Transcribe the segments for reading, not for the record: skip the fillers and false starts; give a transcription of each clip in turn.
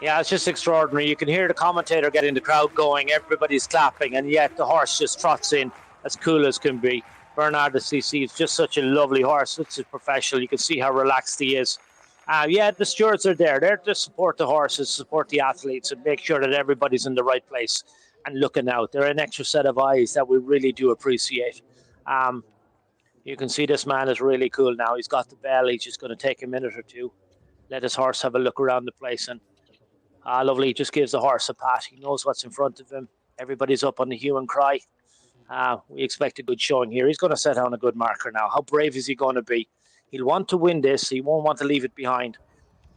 Yeah, it's just extraordinary. You can hear the commentator getting the crowd going. Everybody's clapping, and yet the horse just trots in as cool as can be. Bernard de CC is just such a lovely horse, such a professional. You can see how relaxed he is. Yeah, the stewards are there. They're to support the horses, support the athletes, and make sure that everybody's in the right place and looking out. They're an extra set of eyes that we really do appreciate. You can see this man is really cool now. He's got the bell. He's just going to take a minute or two, let his horse have a look around the place, and lovely. He just gives the horse a pat. He knows what's in front of him. Everybody's up on the hue and cry. We expect a good showing here. He's going to set down a good marker now. How brave is he going to be? He'll want to win this. He won't want to leave it behind.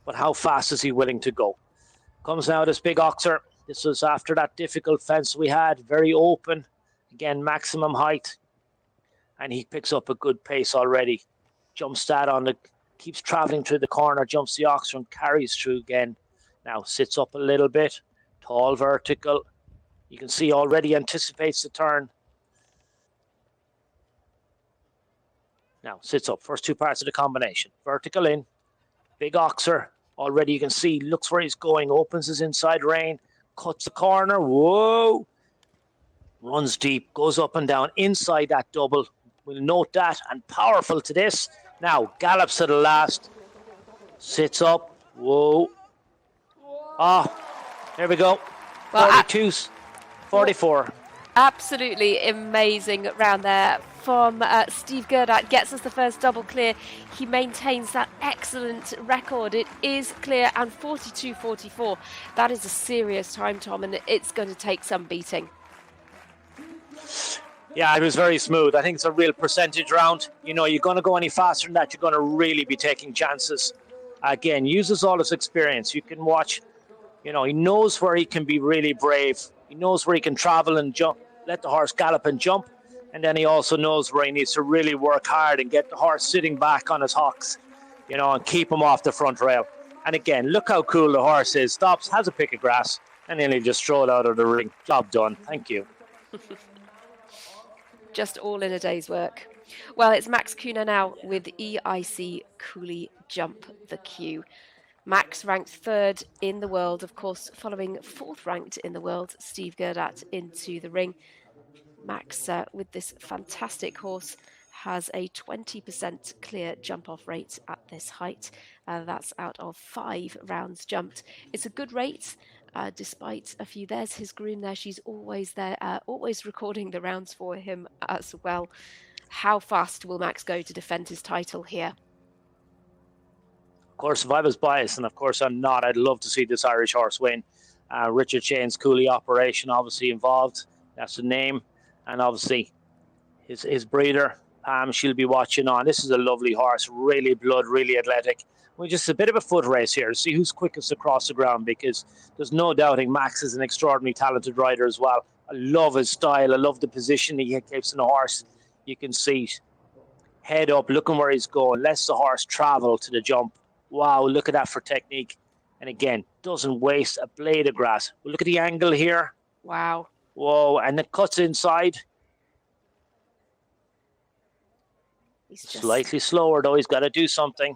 But how fast is he willing to go? Comes now this big oxer. This was after that difficult fence we had. Very open. Again, maximum height. And he picks up a good pace already. Jumps that on the... Keeps travelling through the corner. Jumps the oxer and carries through again. Now sits up a little bit. Tall vertical. You can see already anticipates the turn. Now sits up. First two parts of the combination. Vertical in. Big oxer. Already you can see. Looks where he's going. Opens his inside rein. Cuts the corner. Whoa. Runs deep. Goes up and down. Inside that double. We'll note that. And powerful to this. Now gallops to the last. Sits up. Whoa. There we go. Well, 42, 44. Absolutely amazing round there from Steve Gerdat. Gets us the first double clear. He maintains that excellent record. It is clear, and 42.44. That is a serious time, Tom, and it's going to take some beating. Yeah, it was very smooth. I think it's a real percentage round. You know, you're going to go any faster than that, you're going to really be taking chances. Again, uses all his experience. You can watch, you know, he knows where he can be really brave. He knows where he can travel and jump, let the horse gallop and jump. And then he also knows where he needs to really work hard and get the horse sitting back on his hocks, you know, and keep him off the front rail. And again, look how cool the horse is. Stops, has a pick of grass, and then he'll just throw it out of the ring. Job done. Thank you. Just all in a day's work. Well, it's Max Kühne now with EIC Cooley Jump the Q. Max ranked third in the world, of course, following fourth ranked in the world, Steve Gerdat, into the ring. Max, with this fantastic horse, has a 20% clear jump-off rate at this height. That's out of 5 rounds jumped. It's a good rate, despite a few. There's his groom there. She's always there, always recording the rounds for him as well. How fast will Max go to defend his title here? Of course, if I was biased, and of course I'm not, I'd love to see this Irish horse win. Richard Shane's Cooley operation obviously involved. That's the name. And obviously his breeder, Pam, she'll be watching on. This is a lovely horse, really blood, really athletic. We're just a bit of a foot race here to see who's quickest across the ground, because there's no doubting Max is an extraordinarily talented rider as well. I love his style. I love the position he keeps in the horse. You can see head up, looking where he's going, lets the horse travel to the jump. Wow, look at that for technique. And again, doesn't waste a blade of grass. Well, look at the angle here. Wow. Whoa, and it cuts inside. He's just... Slightly slower, though. He's got to do something.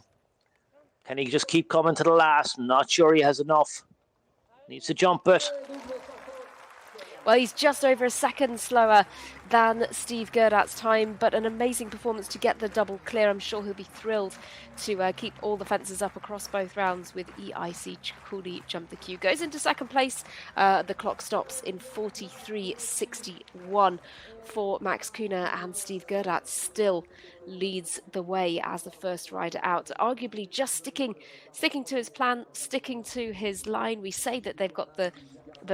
Can he just keep coming to the last? Not sure he has enough. Needs to jump it. Well, he's just over a second slower than Steve Gerdat's time, but an amazing performance to get the double clear. I'm sure he'll be thrilled to keep all the fences up across both rounds with EIC Cooley Jump the Q. Goes into second place. The clock stops in 43.61 for Max Kühne, and Steve Gerdat still leads the way as the first rider out. Arguably just sticking to his plan, sticking to his line. We say that they've got the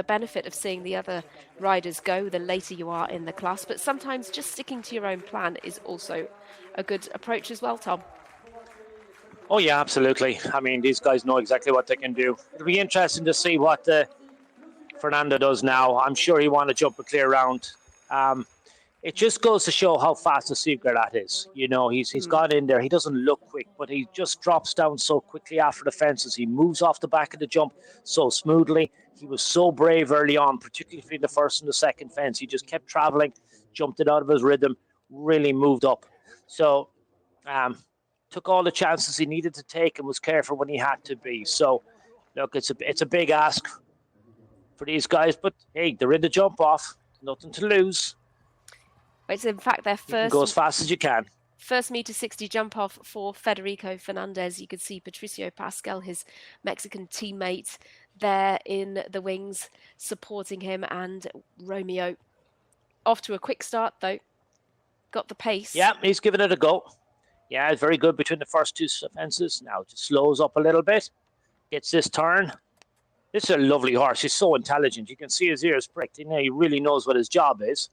benefit of seeing the other riders go the later you are in the class, but sometimes just sticking to your own plan is also a good approach as well, Tom. Oh yeah, absolutely. I mean, these guys know exactly what they can do. It'll be interesting to see what Fernando does now. I'm sure he want to jump a clear round. It just goes to show how fast the Steve Gerdat is. You know, he's got in there. He doesn't look quick, but he just drops down so quickly after the fences. He moves off the back of the jump so smoothly. He was so brave early on, particularly for the first and the second fence. He just kept traveling, jumped it out of his rhythm, really moved up. So took all the chances he needed to take and was careful when he had to be. So Look, it's a big ask for these guys, but hey, they're in the jump off. Nothing to lose. It's in fact their You can go as fast as you can. first meter 60 jump off for Federico Fernandez. You could see Patricio Pascal, his Mexican teammate, there in the wings supporting him, and Romeo off to a quick start though. Got the pace. Yeah, he's giving it a go. Yeah, it's very good between the first two fences. Now just slows up a little bit. Gets this turn. This is a lovely horse. He's so intelligent. You can see his ears pricked. You know, he really knows what his job is.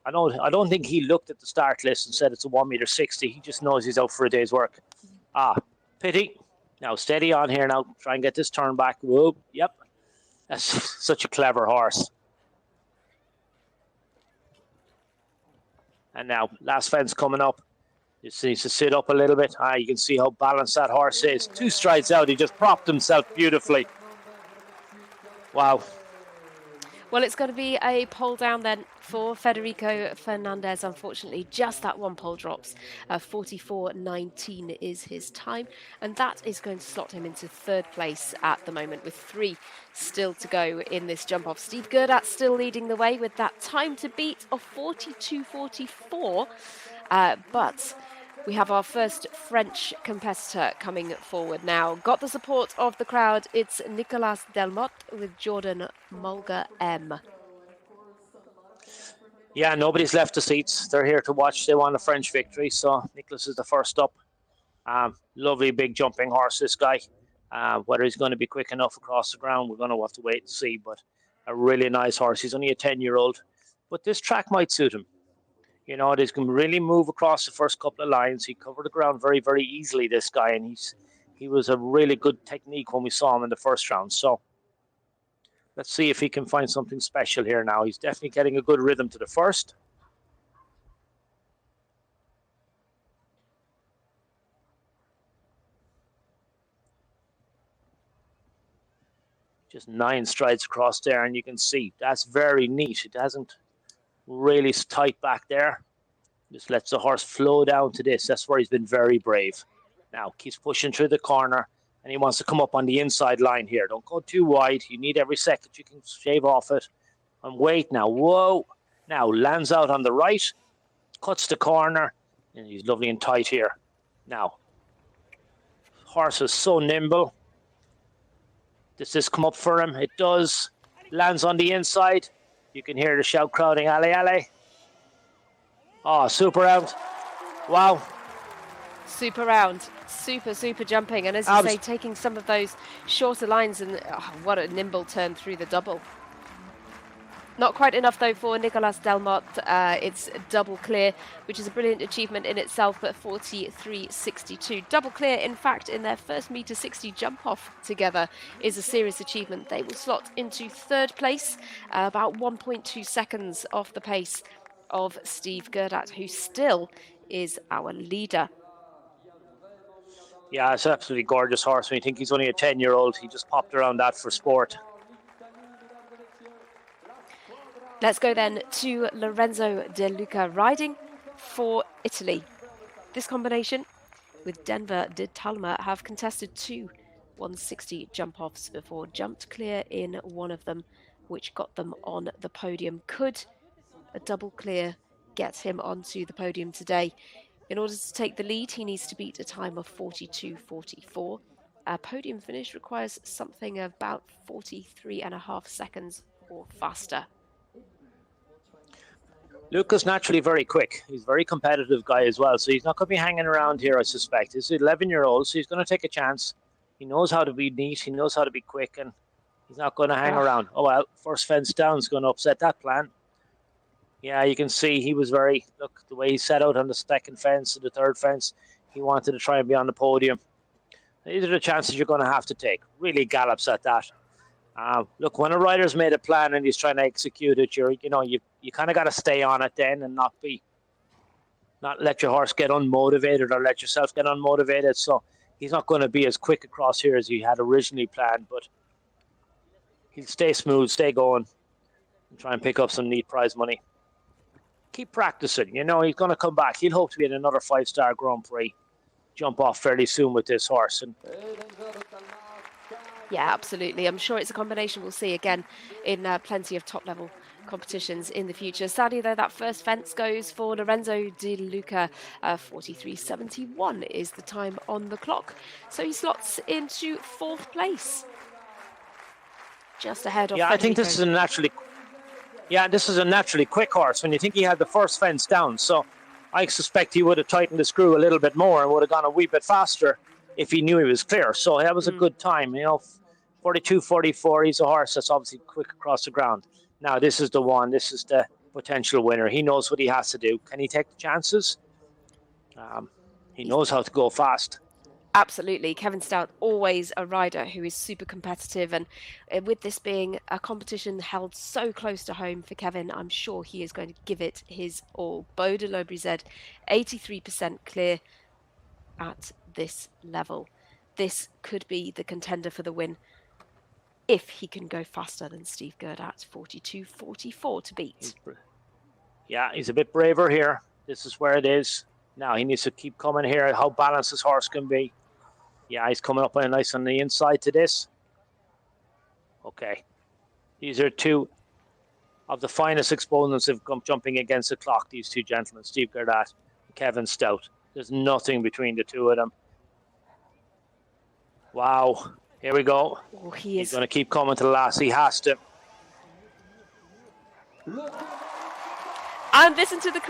I don't think he looked at the start list and said it's a 1.60 m. He just knows he's out for a day's work. Pity. Now steady on here now. Try and get this turn back. Whoa. Yep. That's such a clever horse. And now last fence coming up. Just needs to sit up a little bit. You can see how balanced that horse is. 2 strides out. He just propped himself beautifully. Wow. Well, it's going to be a pole down then for Federico Fernandez. Unfortunately, just that one pole drops. 44.19 is his time. And that is going to slot him into 3rd place at the moment with 3 still to go in this jump off. Steve Gerdat still leading the way with that time to beat of 42.44. But we have our first French competitor coming forward now. Got the support of the crowd. It's Nicolas Delmotte with Jordan Mulga M. Yeah, nobody's left the seats. They're here to watch. They want a French victory. So Nicolas is the first up. Lovely big jumping horse, this guy. Whether he's going to be quick enough across the ground, we're going to have to wait and see. But a really nice horse. He's only a 10-year-old. But this track might suit him. You know, he can really move across the first couple of lines. He covered the ground very, very easily, this guy. And he was a really good technique when we saw him in the first round. So let's see if he can find something special here now. He's definitely getting a good rhythm to the first. Just 9 strides across there, and you can see that's very neat. It hasn't really tight back there. Just lets the horse flow down to this. That's where he's been very brave. Now keeps pushing through the corner, and he wants to come up on the inside line here. Don't go too wide. You need every second you can shave off it. And wait now. Whoa. Now lands out on the right, cuts the corner, and he's lovely and tight here. Now, horse is so nimble. Does this come up for him? It does. Lands on the inside. You can hear the shout crowding, alley, alley. Oh, super round. Wow. Super round. Super jumping. And as you say, taking some of those shorter lines, and what a nimble turn through the double. Not quite enough, though, for Nicolas Delmotte. It's double clear, which is a brilliant achievement in itself, but 43.62. Double clear, in fact, in their first meter 60 jump off together is a serious achievement. They will slot into 3rd place, about 1.2 seconds off the pace of Steve Gerdat, who still is our leader. Yeah, it's an absolutely gorgeous horse. When you think he's only a 10-year-old, he just popped around that for sport. Let's go then to Lorenzo De Luca riding for Italy. This combination with Denver De Talma have contested 2 160 jump-offs before, jumped clear in one of them, which got them on the podium. Could a double clear get him onto the podium today? In order to take the lead, he needs to beat a time of 42.44. A podium finish requires something about 43.5 seconds or faster. Luca's naturally very quick. He's a very competitive guy as well, so he's not going to be hanging around here, I suspect. He's an 11-year-old, so he's going to take a chance. He knows how to be neat, he knows how to be quick, and he's not going to hang around. Oh, well, first fence down is going to upset that plan. Yeah, you can see he was look, the way he set out on the second fence and the third fence, he wanted to try and be on the podium. These are the chances you're going to have to take. Really gallops at that. Look, when a rider's made a plan and he's trying to execute it, you kind of got to stay on it then and not let your horse get unmotivated or let yourself get unmotivated. So he's not going to be as quick across here as he had originally planned, but he'll stay smooth, stay going, and try and pick up some neat prize money. Keep practicing. He's going to come back. He'll hope to be in another 5-star Grand Prix. Jump off fairly soon with this horse. And Yeah, absolutely. I'm sure it's a combination we'll see again in plenty of top-level competitions in the future. Sadly, though, that first fence goes for Lorenzo De Luca. 43.71 is the time on the clock. So he slots into 4th place. Just ahead of Yeah, I think Federico. this is a naturally quick horse. When you think he had the first fence down, so I suspect he would have tightened the screw a little bit more and would have gone a wee bit faster if he knew he was clear. So that was a good time. 42.44. He's a horse that's obviously quick across the ground. Now this is the one. This is the potential winner. He knows what he has to do. Can he take the chances? He knows how to go fast. Absolutely. Kevin Staut, always a rider who is super competitive. And with this being a competition held so close to home for Kevin, I'm sure he is going to give it his all. Beau de Laubry Z, 83% clear at this level. This could be the contender for the win if he can go faster than Steve Gerdat, 42.44 to beat. He's a bit braver here. This is where it is. Now he needs to keep coming here, how balanced his horse can be. Yeah, he's coming up nice on the inside to this. Okay. These are two of the finest exponents of jumping against the clock, these two gentlemen, Steve Gerdat and Kevin Staut. There's nothing between the two of them. Wow. Here we go. Oh, He's going to keep coming to the last. He has to. And listen to the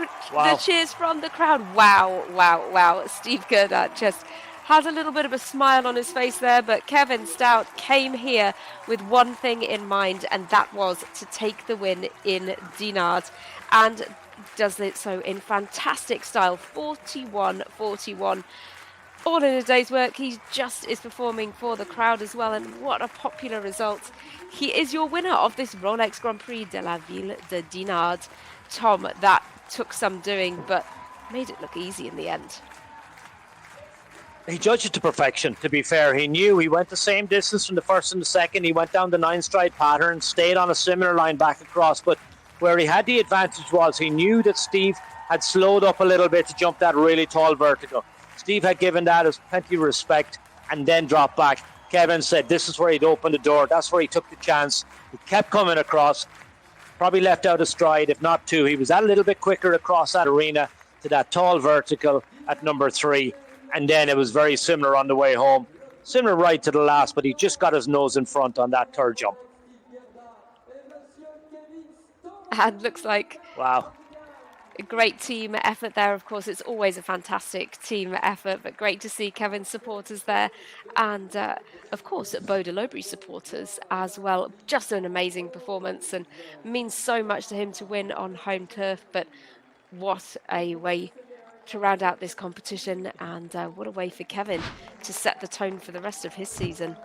cheers from the crowd. Wow, wow, wow. Steve Gerdat just has a little bit of a smile on his face there, but Kevin Staut came here with one thing in mind, and that was to take the win in Dinard, and does it so in fantastic style. 41.41. All in a day's work. He just is performing for the crowd as well, and what a popular result. He is your winner of this Rolex Grand Prix de la Ville de Dinard. Tom, that took some doing, but made it look easy in the end. He judged it to perfection, to be fair. He knew he went the same distance from the first and the second. He went down the 9-stride pattern, stayed on a similar line back across, but where he had the advantage was he knew that Steve had slowed up a little bit to jump that really tall vertical. Steve had given that as plenty of respect and then dropped back. Kevin said this is where he'd opened the door. That's where he took the chance. He kept coming across, probably left out a stride, if not two. He was that little bit quicker across that arena to that tall vertical at number 3. And then it was very similar on the way home. Similar right to the last, but he just got his nose in front on that third jump. And looks like wow, a great team effort there. Of course, it's always a fantastic team effort, but great to see Kevin's supporters there. And, of course, Beau de Laubry supporters as well. Just an amazing performance and means so much to him to win on home turf. But what a way to round out this competition, and what a way for Kevin to set the tone for the rest of his season.